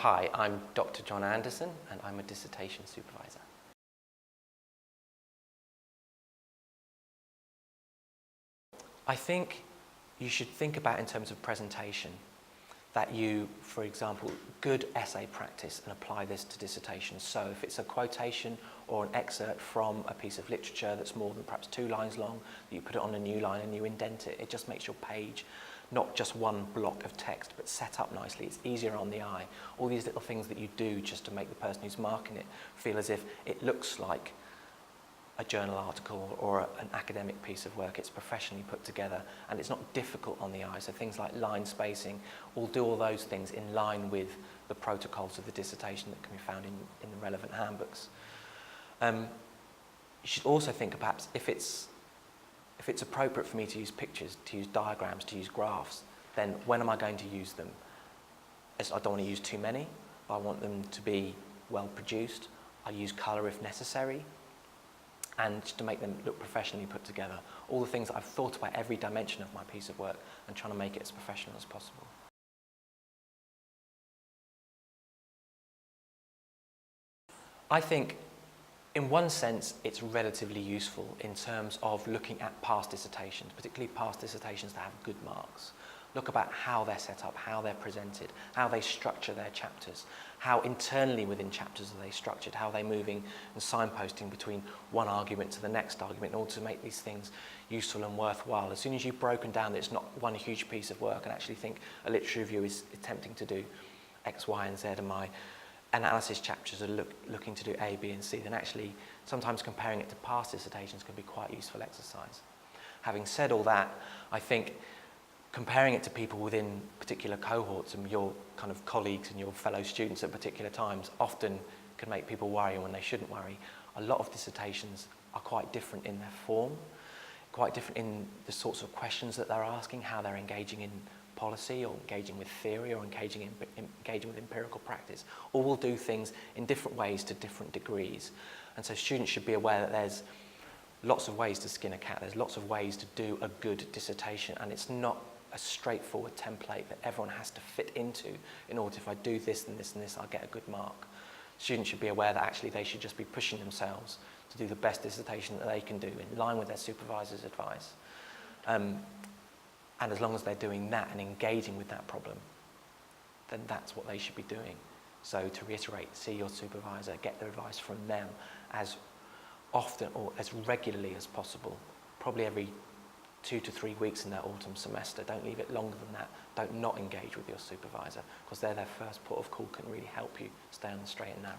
Hi, I'm Dr. Jon Anderson and I'm a dissertation supervisor. I think you should think about in terms of presentation that you, for example, good essay practice and apply this to dissertations. So if it's a quotation or an excerpt from a piece of literature that's more than perhaps 2 lines long, that you put it on a new line and you indent it, it just makes your page not just one block of text, but set up nicely. It's easier on the eye. All these little things that you do just to make the person who's marking it feel as if it looks like a journal article or an academic piece of work. It's professionally put together and it's not difficult on the eye. So things like line spacing, we'll do all those things in line with the protocols of the dissertation that can be found in the relevant handbooks. You should also think perhaps if it's appropriate for me to use pictures, to use diagrams, to use graphs, then when am I going to use them? I don't want to use too many. I want them to be well produced. I use colour if necessary, and to make them look professionally put together. All the things that I've thought about every dimension of my piece of work and trying to make it as professional as possible. I think in one sense it's relatively useful in terms of looking at past dissertations, particularly past dissertations that have good marks. Look about how they're set up, how they're presented, how they structure their chapters, how internally within chapters are they structured, how they're moving and signposting between one argument to the next argument in order to make these things useful and worthwhile. As soon as you've broken down that it's not one huge piece of work and actually think a literature review is attempting to do X, Y, and Z, and my analysis chapters are looking to do A, B, and C, then actually sometimes comparing it to past dissertations can be quite a useful exercise. Having said all that, I think comparing it to people within particular cohorts and your kind of colleagues and your fellow students at particular times often can make people worry when they shouldn't worry. A lot of dissertations are quite different in their form, quite different in the sorts of questions that they're asking, how they're engaging in policy or engaging with theory or engaging with empirical practice. All will do things in different ways to different degrees. And so students should be aware that there's lots of ways to skin a cat. There's lots of ways to do a good dissertation, and it's not a straightforward template that everyone has to fit into in order if I do this and this and this, I'll get a good mark. Students should be aware that actually they should just be pushing themselves to do the best dissertation that they can do in line with their supervisor's advice. And as long as they're doing that and engaging with that problem, then that's what they should be doing. So to reiterate, see your supervisor, get their advice from them as often or as regularly as possible, probably every 2 to 3 weeks in their autumn semester. Don't leave it longer than that. Don't not engage with your supervisor, because they're their first port of call, can really help you stay on the straight and narrow.